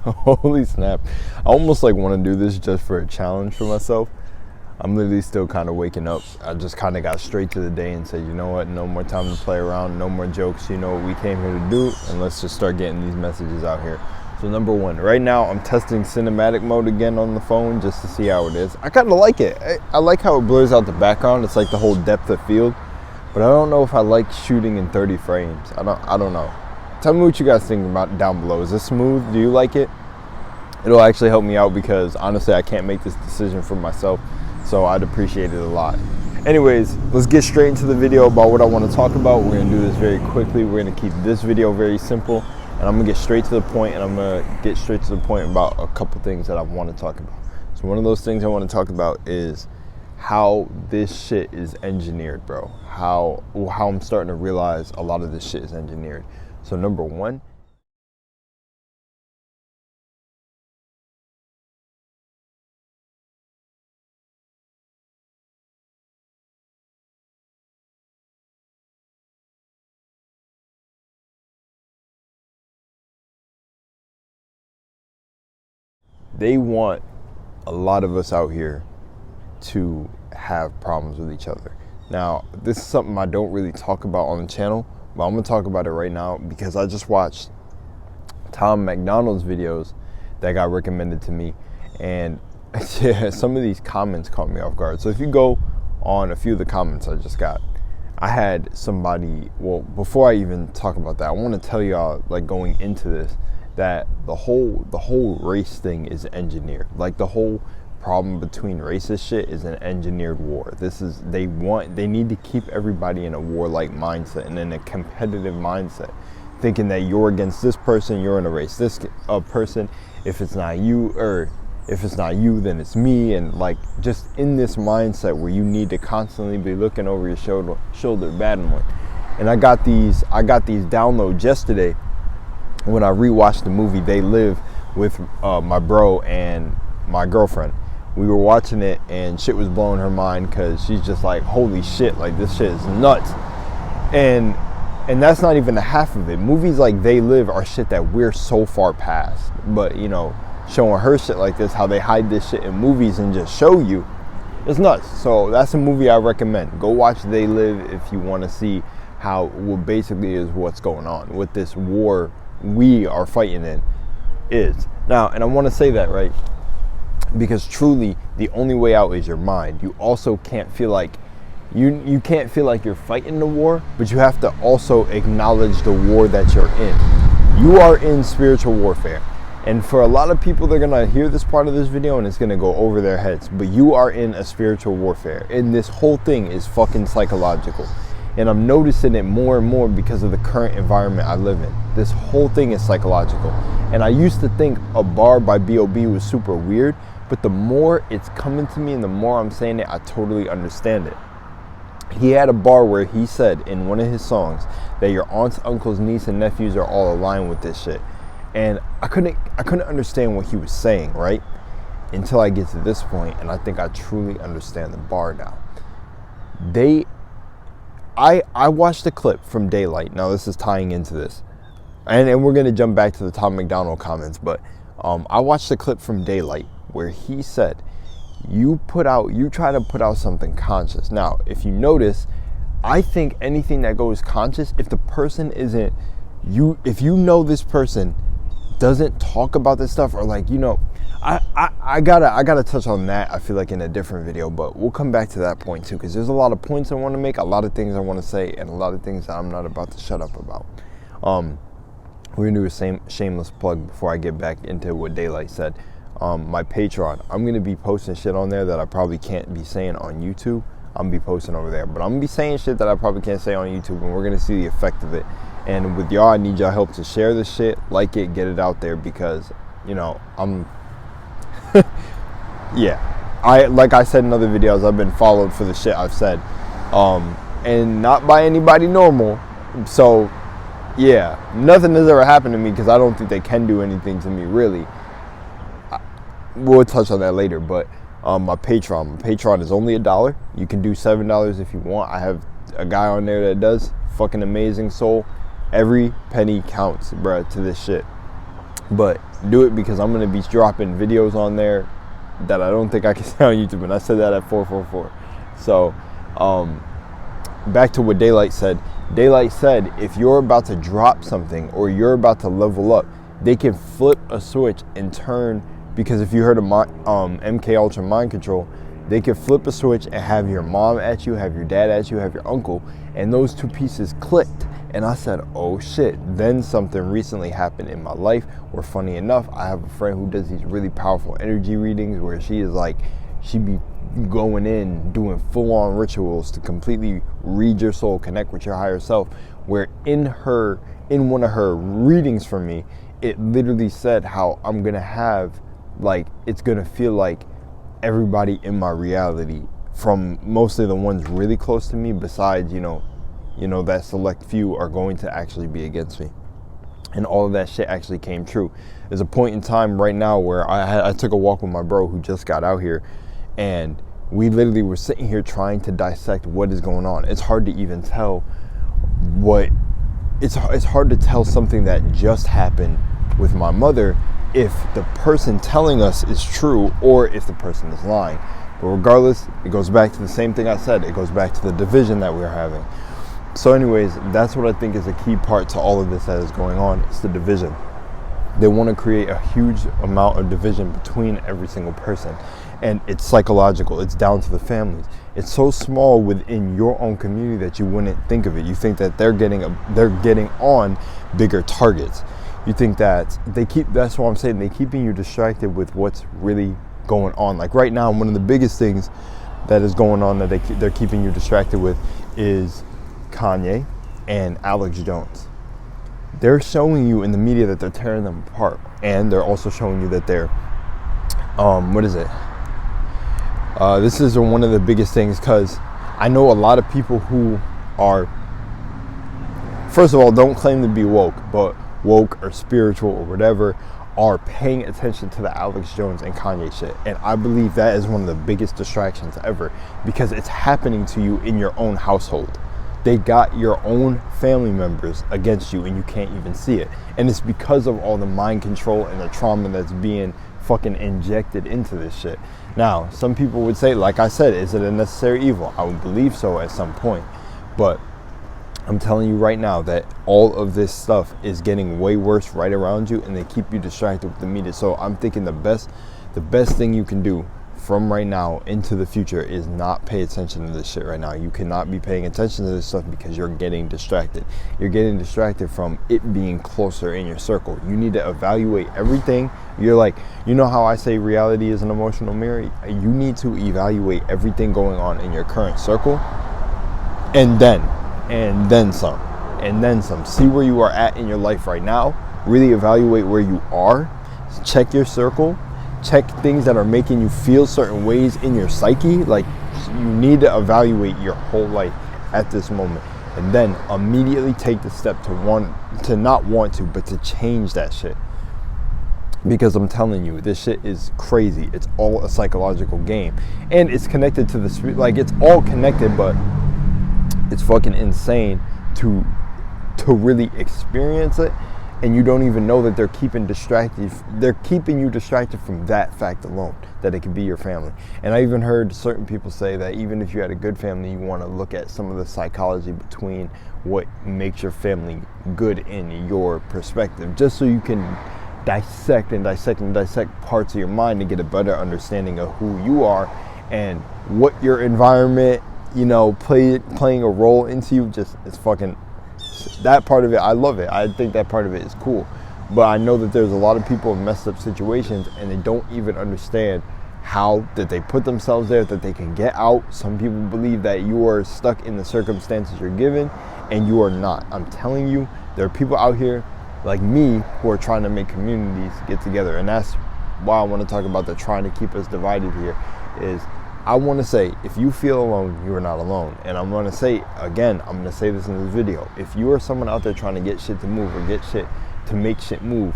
Holy snap. I almost like want to do this just for a challenge for myself. I'm literally still kind of waking up. I just kind of got straight to the day and said, you know what, no more time to play around, no more jokes. You know what we came here to do, and let's just start getting these messages out here. So number one, right now I'm testing cinematic mode again on the phone just to see how it is. I kind of like it. I like how it blurs out the background. It's like the whole depth of field. But I don't know if I like shooting in 30 frames. I don't know. Tell me what you guys think about down below. Is this smooth? Do you like it? It'll actually help me out because honestly I can't make this decision for myself. So I'd appreciate it a lot. Anyways, let's get straight into the video about what I want to talk about. We're going to do this very quickly. We're going to keep this video very simple. And I'm going to get straight to the point. And I'm going to get straight to the point about a couple things that I want to talk about. So one of those things I want to talk about is how this shit is engineered, bro. How I'm starting to realize a lot of this shit is engineered. So number one, they want a lot of us out here to have problems with each other. Now, this is something I don't really talk about on the channel, but I'm gonna talk about it right now because I just watched Tom McDonald's videos that got recommended to me, and some of these comments caught me off guard. So if you go on a few of the comments I just got, I had somebody, well, before I even talk about that, I want to tell y'all, like, going into this, that the whole race thing is engineered. Like, the whole problem between racist shit is an engineered war. They need to keep everybody in a warlike mindset and in a competitive mindset, thinking that you're against this person, you're in a race this person. If it's not you, or if it's not you, then it's me. And like, just in this mindset where you need to constantly be looking over your shoulder battling. And I got these downloads yesterday when I rewatched the movie They Live with my bro and my girlfriend. We were watching it and shit was blowing her mind because she's just like, holy shit, like this shit is nuts. And that's not even the half of it. Movies like They Live are shit that we're so far past. But, you know, showing her shit like this, how they hide this shit in movies and just show you, it's nuts. So that's a movie I recommend. Go watch They Live if you want to see how, what basically is what's going on with this war we are fighting in is. Now, and I want to say that, right? Because truly, the only way out is your mind. You also can't feel like you can't feel like you're fighting the war, but you have to also acknowledge the war that you're in. You are in spiritual warfare. And for a lot of people, they're gonna hear this part of this video and it's gonna go over their heads. But you are in a spiritual warfare. And this whole thing is fucking psychological. And I'm noticing it more and more because of the current environment I live in. This whole thing is psychological. And I used to think a bar by B.O.B. was super weird, but the more it's coming to me and the more I'm saying it, I totally understand it. He had a bar where he said in one of his songs that your aunts, uncles, niece, and nephews are all aligned with this shit. And I couldn't understand what he was saying, right? Until I get to this point, and I think I truly understand the bar now. I watched a clip from Daylight. Now this is tying into this. And we're gonna jump back to the Tom McDonald comments, but I watched a clip from Daylight where he said, you try to put out something conscious. Now, if you notice, I think anything that goes conscious, if the person isn't, if you know this person doesn't talk about this stuff, or like, you know, I gotta touch on that, I feel like, in a different video, but we'll come back to that point too, because there's a lot of points I want to make, a lot of things I want to say, and a lot of things that I'm not about to shut up about. We're gonna do a shameless plug before I get back into what Daylight said. My Patreon, I'm gonna be posting shit on there that I probably can't be saying on YouTube. I'm gonna be posting over there, but I'm gonna be saying shit that I probably can't say on YouTube, and we're gonna see the effect of it. And with y'all, I need y'all help to share this shit, like it, get it out there, because, you know, yeah, like I said in other videos, I've been followed for the shit I've said, and not by anybody normal. So yeah, nothing has ever happened to me because I don't think they can do anything to me, really. We'll touch on that later, but my Patreon is only $1. You can do $7 if you want. I have a guy on there that does, fucking amazing soul. Every penny counts, bruh, to this shit. But do it, because I'm going to be dropping videos on there that I don't think I can say on YouTube, and I said that at 444. So back to what Daylight said. Daylight said if you're about to drop something or you're about to level up, they can flip a switch and turn, because if you heard of MK Ultra Mind Control, they can flip a switch and have your mom at you, have your dad at you, have your uncle, and those two pieces clicked. And I said, oh shit. Then something recently happened in my life where, funny enough, I have a friend who does these really powerful energy readings where she is like, she be going in, doing full-on rituals to completely read your soul, connect with your higher self, where in one of her readings for me, it literally said how I'm gonna have, like, it's gonna feel like everybody in my reality, from mostly the ones really close to me, besides, you know, that select few, are going to actually be against me. And all of that shit actually came true. There's a point in time right now where I took a walk with my bro who just got out here, and we literally were sitting here trying to dissect what is going on. It's hard to even tell it's hard to tell something that just happened with my mother if the person telling us is true or if the person is lying. But regardless, it goes back to the same thing I said. It goes back to the division that we're having. So anyways, that's what I think is a key part to all of this that is going on. It's the division. They want to create a huge amount of division between every single person. And it's psychological. It's down to the families. It's so small within your own community that you wouldn't think of it. You think that they're getting on bigger targets. You think that that's what I'm saying, they're keeping you distracted with what's really going on. Like right now, one of the biggest things that is going on that they're keeping you distracted with is Kanye and Alex Jones. They're showing you in the media that they're tearing them apart, and they're also showing you that they're this is one of the biggest things, because I know a lot of people who are, first of all, don't claim to be woke, but woke or spiritual or whatever, are paying attention to the Alex Jones and Kanye shit. And I believe that is one of the biggest distractions ever, because it's happening to you in your own household. They got your own family members against you and you can't even see it. And it's because of all the mind control and the trauma that's being fucking injected into this shit. Now, some people would say, like I said, is it a necessary evil? I would believe so at some point. But I'm telling you right now that all of this stuff is getting way worse right around you, and they keep you distracted with the media. So I'm thinking the best thing you can do from right now into the future is not pay attention to this shit right now. You cannot be paying attention to this stuff because you're getting distracted. You're getting distracted from it being closer in your circle. You need to evaluate everything. You're like, you know how I say reality is an emotional mirror? You need to evaluate everything going on in your current circle, and then some. See where you are at in your life right now. Really evaluate where you are. Check your circle. Check things that are making you feel certain ways in your psyche. Like, you need to evaluate your whole life at this moment, and then immediately take the step to not want to, but to change that shit. Because I'm telling you, this shit is crazy. It's all a psychological game, and it's connected to the spirit. Like, it's all connected, but it's fucking insane to really experience it. And you don't even know that they're keeping you distracted from that fact alone, that it could be your family. And I even heard certain people say that even if you had a good family, you want to look at some of the psychology between what makes your family good in your perspective, just so you can dissect parts of your mind to get a better understanding of who you are and what your environment, playing a role into you. Just, it's fucking, that part of it, I love it. I think that part of it is cool. But I know that there's a lot of people in messed up situations, and they don't even understand how that they put themselves there, that they can get out. Some people believe that you are stuck in the circumstances you're given, and you are not. I'm telling you, there are people out here like me who are trying to make communities get together. And that's why I want to talk about the trying to keep us divided here. Is I want to say, if you feel alone, you are not alone. And I'm going to say, again, I'm going to say this in this video. If you are someone out there trying to get shit to move or get shit to make shit move,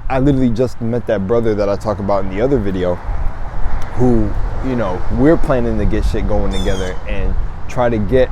I literally just met that brother that I talked about in the other video who, we're planning to get shit going together and try to get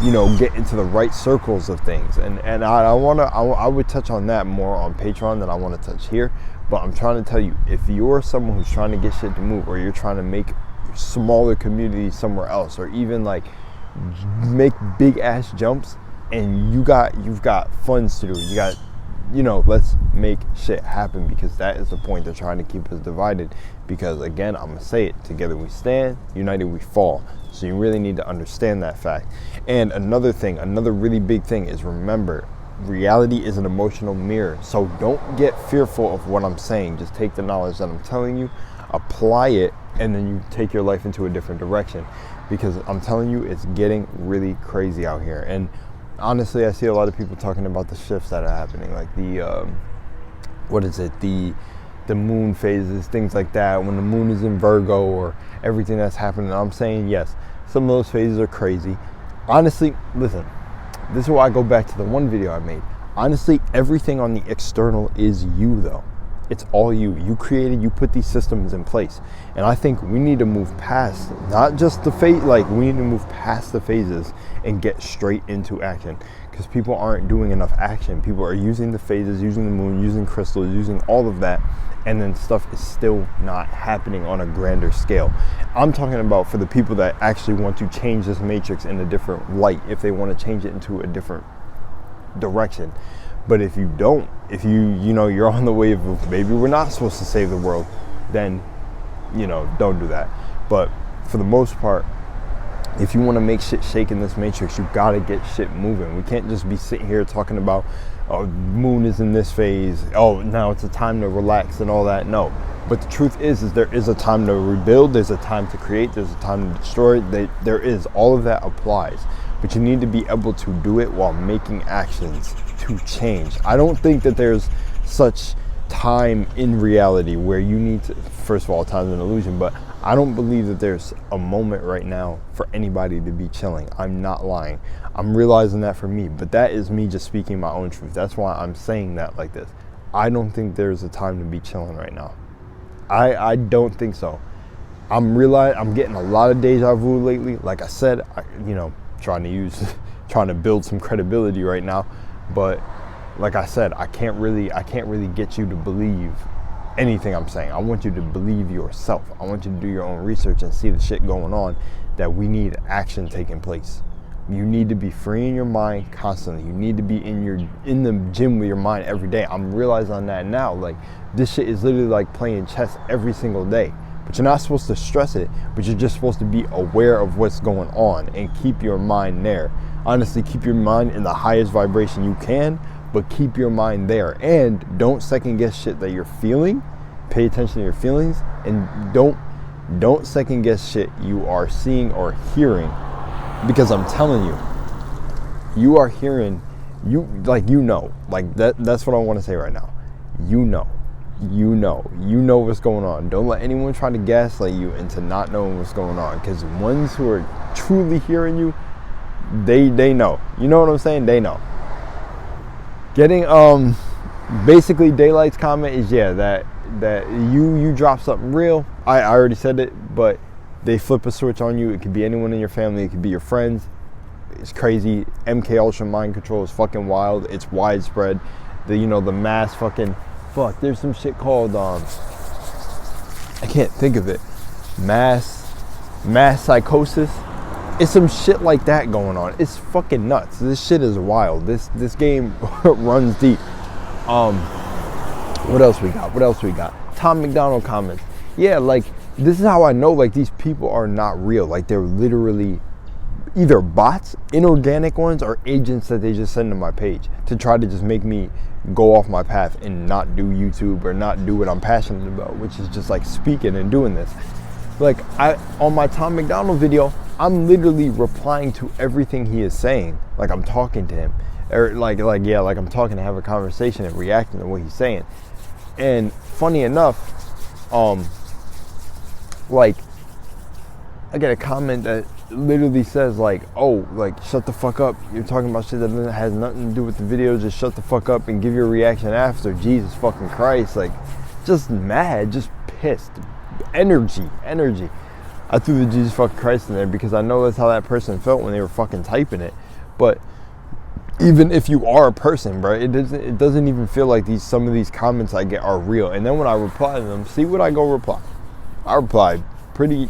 you know, get into the right circles of things. And I would touch on that more on Patreon than I want to touch here. But I'm trying to tell you, if you're someone who's trying to get shit to move, or you're trying to make smaller communities somewhere else, or even like make big ass jumps, and you've got funds to do, you got, you know, let's make shit happen, because that is the point. They're trying to keep us divided, because again, I'm gonna say it, together we stand, united we fall. So you really need to understand that fact. And another really big thing is, remember, reality is an emotional mirror. So don't get fearful of what I'm saying. Just take the knowledge that I'm telling you, apply it, and then you take your life into a different direction, because I'm telling you, it's getting really crazy out here. And honestly, I see a lot of people talking about the shifts that are happening, like the the moon phases, things like that, when the moon is in Virgo, or everything that's happening. I'm saying, yes, some of those phases are crazy. Honestly, listen, this is why I go back to the one video I made. Honestly, everything on the external is you, though. It's all you. You created, you put these systems in place. And I think we need to move past, not just the phase, like we need to move past the phases and get straight into action. Because people aren't doing enough action. People are using the phases, using the moon, using crystals, using all of that. And then stuff is still not happening on a grander scale. I'm talking about for the people that actually want to change this matrix in a different light, if they want to change it into a different direction. But if you don't, if you know, you're on the wave of maybe we're not supposed to save the world, then, you know, don't do that. But for the most part, if you want to make shit shake in this matrix, you got to get shit moving. We can't just be sitting here talking about, oh, moon is in this phase, oh, now it's a time to relax and all that. No. But the truth is there is a time to rebuild, there's a time to create, there's a time to destroy. There is, all of that applies. But you need to be able to do it while making actions to change. I don't think that there's such time in reality where you need to, first of all, time's an illusion, but I don't believe that there's a moment right now for anybody to be chilling. I'm not lying. I'm realizing that for me, but that is me just speaking my own truth. That's why I'm saying that like this. I don't think there's a time to be chilling right now. I don't think so. I'm getting a lot of deja vu lately. Like I said, trying to build some credibility right now. But like I said, I can't really get you to believe anything I'm saying. I want you to believe yourself. I want you to do your own research and see the shit going on, that we need action taking place. You need to be free in your mind constantly. You need to be in the gym with your mind every day. I'm realizing that now. Like, this shit is literally like playing chess every single day. But you're not supposed to stress it, but you're just supposed to be aware of what's going on and keep your mind there. Honestly, keep your mind in the highest vibration you can, but keep your mind there. And don't second guess shit that you're feeling. Pay attention to your feelings, and don't second guess shit you are seeing or hearing. Because I'm telling you, you are hearing, that's what I want to say right now. You know what's going on. Don't let anyone try to gaslight you into not knowing what's going on, because ones who are truly hearing you, they know. You know what I'm saying? They know. Getting basically Daylight's comment is, yeah, that you drop something real. I already said it, but they flip a switch on you. It could be anyone in your family, it could be your friends. It's crazy. MK Ultra mind control is fucking wild. It's widespread. The mass fucking there's some shit called I can't think of it. Mass psychosis. It's some shit like that going on. It's fucking nuts. This shit is wild. This game runs deep. What else we got? Tom McDonald comments. Yeah, like, this is how I know, like, these people are not real. Like, they're literally either bots, inorganic ones, or agents that they just send to my page to try to just make me go off my path and not do YouTube or not do what I'm passionate about, which is just like speaking and doing this. Like, on my Tom McDonald video, I'm literally replying to everything he is saying. Like, I'm talking to him, or like I'm talking to have a conversation and reacting to what he's saying. And funny enough, like, I get a comment that literally says, like, oh, like, shut the fuck up. You're talking about shit that has nothing to do with the video. Just shut the fuck up and give your reaction after. Jesus fucking Christ. Like, just mad, just pissed. Energy. I threw the Jesus fucking Christ in there because I know that's how that person felt when they were fucking typing it. But even if you are a person, bro, it doesn't even feel like some of these comments I get are real. And then when I reply to them, see what I go reply. I reply pretty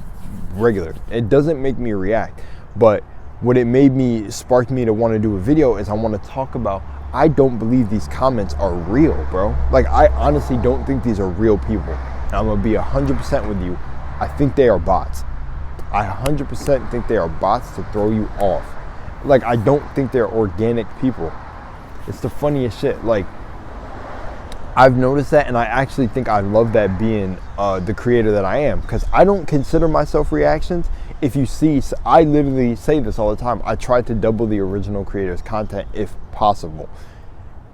regular. It doesn't make me react, but what it made me spark me to want to do a video is I want to talk about, I don't believe these comments are real, bro. Like, I honestly don't think these are real people. And I'm gonna be 100% with you. I think they are bots. I 100% think they are bots to throw you off. Like, I don't think they're organic people. It's the funniest shit. Like, I've noticed that, and I actually think I love that being the creator that I am, because I don't consider myself reactions. If you see, I literally say this all the time. I try to double the original creator's content if possible.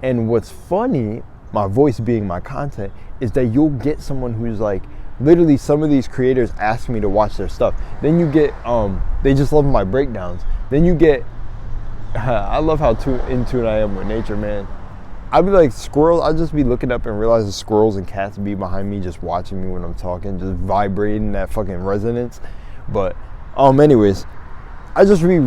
And what's funny, my voice being my content, is that you'll get someone who's like, literally some of these creators ask me to watch their stuff. Then you get, they just love my breakdowns. Then you get, I love how in tune I am with nature, man. I'd be like squirrels. I'd just be looking up and realize the squirrels and cats be behind me just watching me when I'm talking, just vibrating that fucking resonance. But anyways, I just be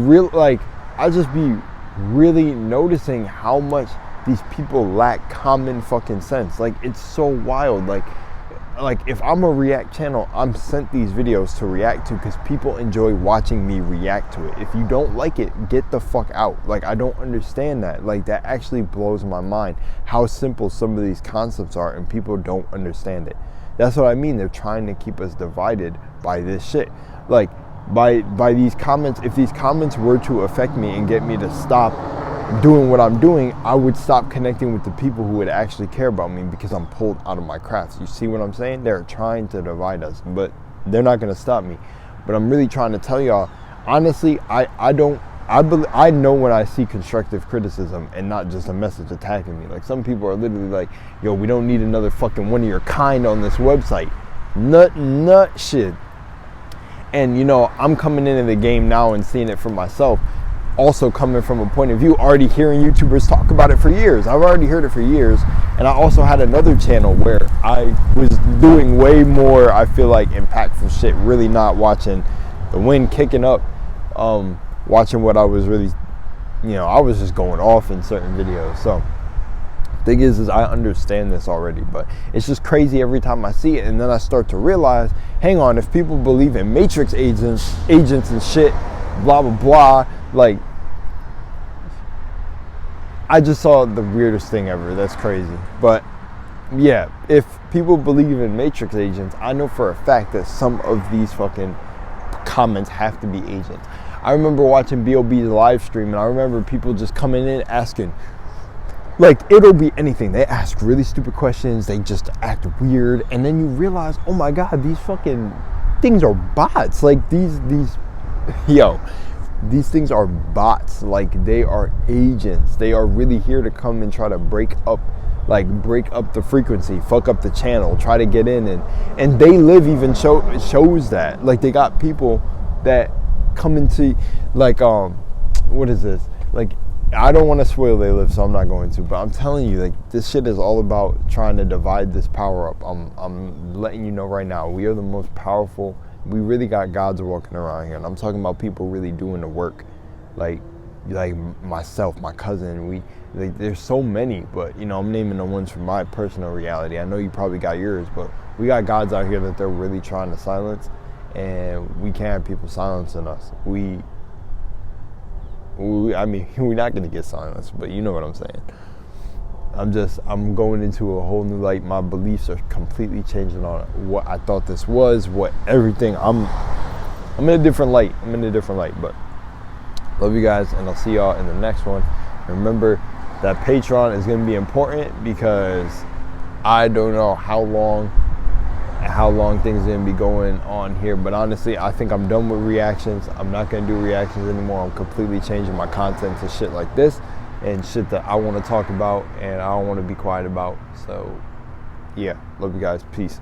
really noticing how much these people lack common fucking sense. Like, it's so wild. Like if I'm a react channel, I'm sent these videos to react to because people enjoy watching me react to it. If you don't like it, get the fuck out. Like, I don't understand that. Like, that actually blows my mind how simple some of these concepts are, and people don't understand it. That's what I mean. They're trying to keep us divided by this shit. Like, by these comments, if these comments were to affect me and get me to stop doing what I'm doing, I would stop connecting with the people who would actually care about me because I'm pulled out of my crafts. You see what I'm saying? They're trying to divide us, but they're not going to stop me. But I'm really trying to tell y'all, honestly, I know when I see constructive criticism and not just a message attacking me. Like, some people are literally like, yo, we don't need another fucking one of your kind on this website. Nut shit. And, you know, I'm coming into the game now and seeing it for myself. Also coming from a point of view, already hearing YouTubers talk about it for years. I've already heard it for years. And I also had another channel where I was doing way more, I feel like, impactful shit, really not watching the wind kicking up, watching what I was really, you know, I was just going off in certain videos. So thing is I understand this already, but it's just crazy every time I see it. And then I start to realize, hang on, if people believe in Matrix agents and shit, blah, blah, blah, like, I just saw the weirdest thing ever. That's crazy. But yeah, if people believe in Matrix agents, I know for a fact that some of these fucking comments have to be agents. I remember watching B.O.B's live stream, and I remember people just coming in asking, like, it'll be anything. They ask really stupid questions. They just act weird. And then you realize, oh my God, these fucking things are bots. Like, these things are bots. Like, they are agents. They are really here to come and try to break up the frequency, fuck up the channel, try to get in, and they live even shows that. Like, they got people that come into, like, what is this? Like, I don't want to spoil They Live, so I'm not going to, but I'm telling you, like, this shit is all about trying to divide this power up. I'm letting you know right now, we are the most powerful. We really got gods walking around here, and I'm talking about people really doing the work, like myself, my cousin. There's so many, but, you know, I'm naming the ones from my personal reality. I know you probably got yours, but we got gods out here that they're really trying to silence, and we can't have people silencing us. I mean, we're not going to get silenced, but you know what I'm saying. I'm going into a whole new light. My beliefs are completely changing on what I thought this was, what everything. I'm in a different light. But love you guys, and I'll see y'all in the next one. Remember that Patreon is going to be important, because I don't know how long things are going to be going on here. But honestly, I think I'm done with reactions. I'm not going to do reactions anymore. I'm completely changing my content to shit like this and shit that I want to talk about and I don't want to be quiet about. So yeah, love you guys. Peace.